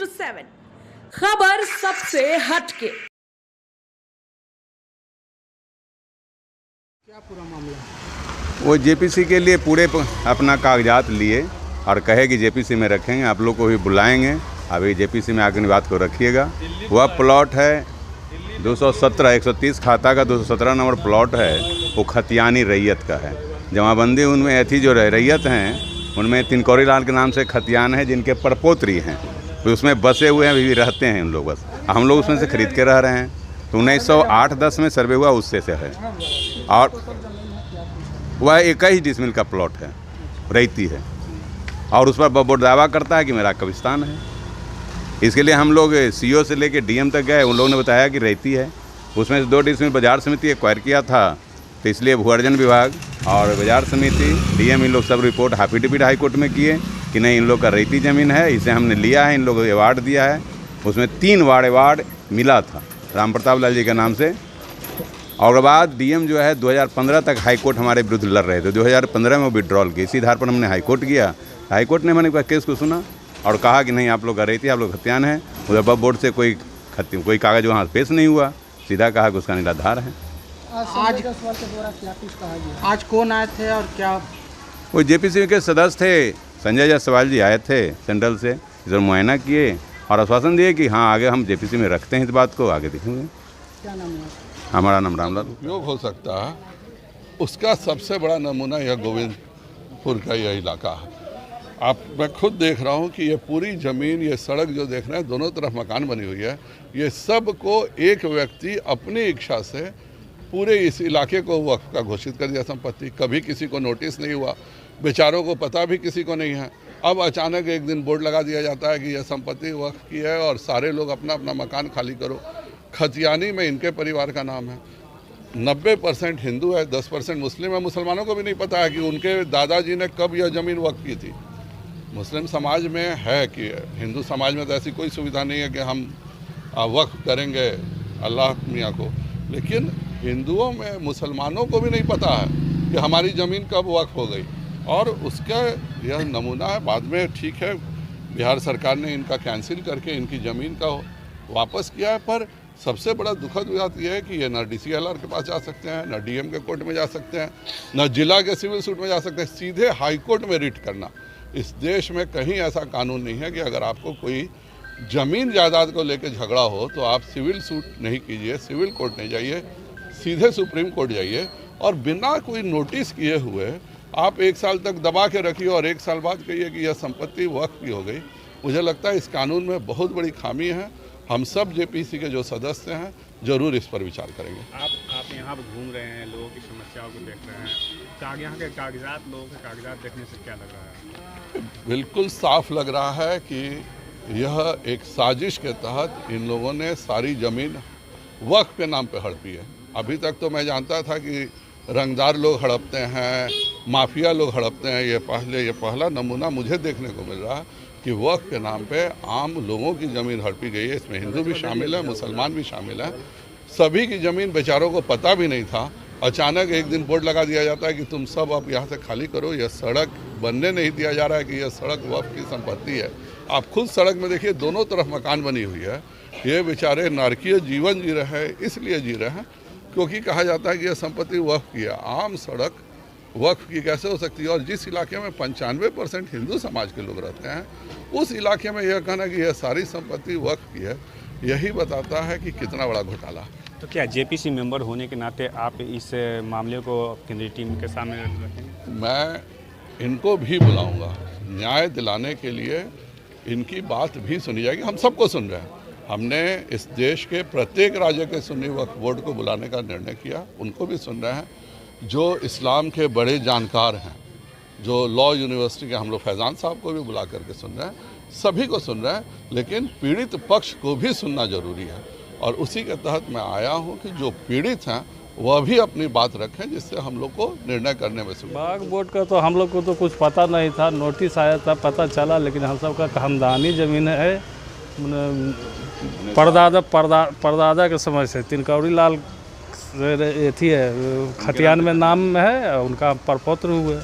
7 खबर सबसे हटके। क्या पूरा मामला? वो जेपीसी के लिए पूरे अपना कागजात लिए और कहे कि जेपीसी में रखेंगे, आप लोग को भी बुलाएंगे, अभी जेपीसी में आकर बात को रखिएगा। वह प्लॉट है 217 130 खाता का 217 नंबर प्लॉट है, वो खतियानी रैयत का है। जमाबंदी उनमें ऐसी जो रैयत हैं उनमें तिनकोरी लाल के नाम से खतियान है जिनके परपोत्री हैं, तो उसमें बसे हुए हैं, अभी भी रहते हैं उन लोग। बस हम लोग उसमें से खरीद के रह रहे हैं। तो 1908-10 में सर्वे हुआ, उससे से है। और वह 21 डिसमिल का प्लॉट है, रैती है, और उस पर बोर्ड दावा करता है कि मेरा कब्रिस्तान है। इसके लिए हम लोग सीओ से लेके डीएम तक गए, उन लोगों ने बताया कि रैती है। उसमें से 2 डिसमिल बाजार समिति एक्वायर किया था, तो इसलिए भू अर्जन विभाग और बाजार समिति डीएम इन लोग सब रिपोर्ट हाफिडेविट हाई कोर्ट में किए कि नहीं, इन लोग का रैती ज़मीन है, इसे हमने लिया है, इन लोगों को अवार्ड दिया है। उसमें 3 अवार्ड मिला था राम प्रताप लाल जी के नाम से। और बाद डीएम जो है 2015 तक हाई कोर्ट हमारे विरुद्ध लड़ रहे थे, 2015 में विड्रॉल की। इसी आधार पर हमने हाई कोर्ट किया। हाई कोर्ट ने मैंने केस को सुना और कहा कि नहीं, आप लोग का रैती, आप लोग खतियान हैं। उधर वक्फ बोर्ड से कोई कागज़ वहाँ पेश नहीं हुआ, सीधा कहा कि उसका निराधार है। आज कौन आए थे और क्या? वो जेपीसी के सदस्य थे, संजय जायसवाल जी आए थे सेंट्रल से, इधर मुआयना किए और आश्वासन दिए कि हाँ आगे हम जेपीसी में रखते हैं, इस बात को आगे देखेंगे। क्या नाम है? हमारा नाम रामलाल। उपयोग हो सकता है, उसका सबसे बड़ा नमूना यह गोविंदपुर का यह इलाका है। मैं खुद देख रहा हूँ कि ये पूरी ज़मीन, ये सड़क जो देख रहे हैं, दोनों तरफ मकान बनी हुई है, ये सब को एक व्यक्ति अपनी इच्छा से पूरे इस इलाके को वक्फ का घोषित कर दिया संपत्ति। कभी किसी को नोटिस नहीं हुआ, बेचारों को पता भी किसी को नहीं है। अब अचानक एक दिन बोर्ड लगा दिया जाता है कि यह संपत्ति वक्फ की है और सारे लोग अपना अपना मकान खाली करो। खतियानी में इनके परिवार का नाम है, 90% हिंदू है, 10% मुस्लिम है। मुसलमानों को भी नहीं पता है कि उनके दादाजी ने कब यह ज़मीन वक्फ की थी। मुस्लिम समाज में है कि हिंदू समाज में तो ऐसी कोई सुविधा नहीं है कि हम वक्फ करेंगे अल्लाह मियाँ को, लेकिन हिंदुओं में मुसलमानों को भी नहीं पता है कि हमारी ज़मीन कब वक्फ हो गई। और उसका यह नमूना है। बाद में ठीक है, बिहार सरकार ने इनका कैंसिल करके इनकी ज़मीन का वापस किया है, पर सबसे बड़ा दुखद बात यह है कि ये ना DCLR के पास जा सकते हैं, ना DM के कोर्ट में जा सकते हैं, ना जिला के सिविल सूट में जा सकते हैं। सीधे हाई कोर्ट में रिट करना, इस देश में कहीं ऐसा कानून नहीं है कि अगर आपको कोई ज़मीन जायदाद को लेकर झगड़ा हो तो आप सिविल सूट नहीं कीजिए, सिविल कोर्ट नहीं जाइए, सीधे सुप्रीम कोर्ट जाइए और बिना कोई नोटिस किए हुए आप 1 साल तक दबा के रखिए और 1 साल बाद कहिए कि यह संपत्ति वक्फ की हो गई। मुझे लगता है इस कानून में बहुत बड़ी खामी है। हम सब जेपीसी के जो सदस्य हैं जरूर इस पर विचार करेंगे। आप यहाँ पर घूम रहे हैं, लोगों की समस्याओं को देख रहे हैं, यहाँ के कागजात, लोगों के कागजात देखने से क्या लग रहा है? बिल्कुल साफ लग रहा है कि यह एक साजिश के तहत इन लोगों ने सारी ज़मीन वक्फ के नाम पे हड़पी है। अभी तक तो मैं जानता था कि रंगदार लोग हड़पते हैं, माफिया लोग हड़पते हैं। ये पहला नमूना मुझे देखने को मिल रहा है कि वक्फ के नाम पे आम लोगों की ज़मीन हड़पी गई है। इसमें हिंदू भी शामिल है, मुसलमान भी शामिल है। सभी की ज़मीन बेचारों को पता भी नहीं था। अचानक एक दिन बोर्ड लगा दिया जाता है कि तुम सब अब यहाँ से खाली करो। यह सड़क बनने नहीं दिया जा रहा है कि यह सड़क वक्फ की संपत्ति है। आप खुद सड़क में देखिए, दोनों तरफ मकान बनी हुई है। ये बेचारे नारकीय जीवन जी रहे हैं, इसलिए जी रहे हैं क्योंकि कहा जाता है कि यह संपत्ति वक्फ की है। आम सड़क वक्फ की कैसे हो सकती है? और जिस इलाके में 95% हिंदू समाज के लोग रहते हैं, उस इलाके में यह कहना कि यह सारी संपत्ति वक्फ की है, यही बताता है कि कितना बड़ा घोटाला। तो क्या जेपीसी मेंबर होने के नाते आप इस मामले को केंद्रीय टीम के सामने रखेंगे? मैं इनको भी बुलाऊंगा, न्याय दिलाने के लिए इनकी बात भी सुनी जाएगी। हम सबको सुन रहे हैं। हमने इस देश के प्रत्येक राज्य के सुन्नी वक्फ बोर्ड को बुलाने का निर्णय किया, उनको भी सुन रहे हैं। जो इस्लाम के बड़े जानकार हैं, जो लॉ यूनिवर्सिटी के, हम लोग फैज़ान साहब को भी बुला करके सुन रहे हैं, सभी को सुन रहे हैं, लेकिन पीड़ित पक्ष को भी सुनना जरूरी है। और उसी के तहत मैं आया हूं कि जो पीड़ित हैं वह भी अपनी बात रखें, जिससे हम लोग को निर्णय करने में सुविधा। वक्फ बोर्ड का तो हम लोग को तो कुछ पता नहीं था, नोटिस आया था, पता चला, लेकिन हम सब का खानदानी ज़मीन है। परदादा के समय से तिनकोरी लाल थी है, खतियान में नाम है, उनका परपौत्र हुए।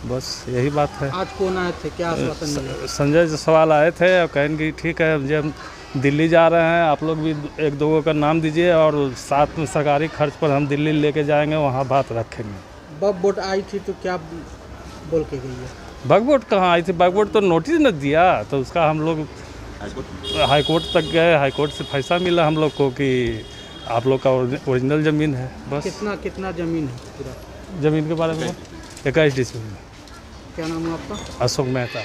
बस यही बात है। आज कौन आए थे, क्या आश्वासन मिला? संजय जायसवाल आए थे और कहें कि ठीक है जब हम दिल्ली जा रहे हैं आप लोग भी एक दो का नाम दीजिए और साथ में सरकारी खर्च पर हम दिल्ली लेके जाएंगे, वहाँ बात रखेंगे। बग आई थी तो क्या बोल के गई है? बगबोट कहाँ आई थी? बगबोट तो नोटिस न दिया, तो उसका हम लोग हाईकोर्ट तक गए, हाईकोर्ट से फैसला मिला हम लोग को कि आप लोग का ओरिजिनल ज़मीन है। बस कितना ज़मीन है पूरा? ज़मीन के बारे में 21 डिसमिल में। क्या नाम है आपका? अशोक मेहता।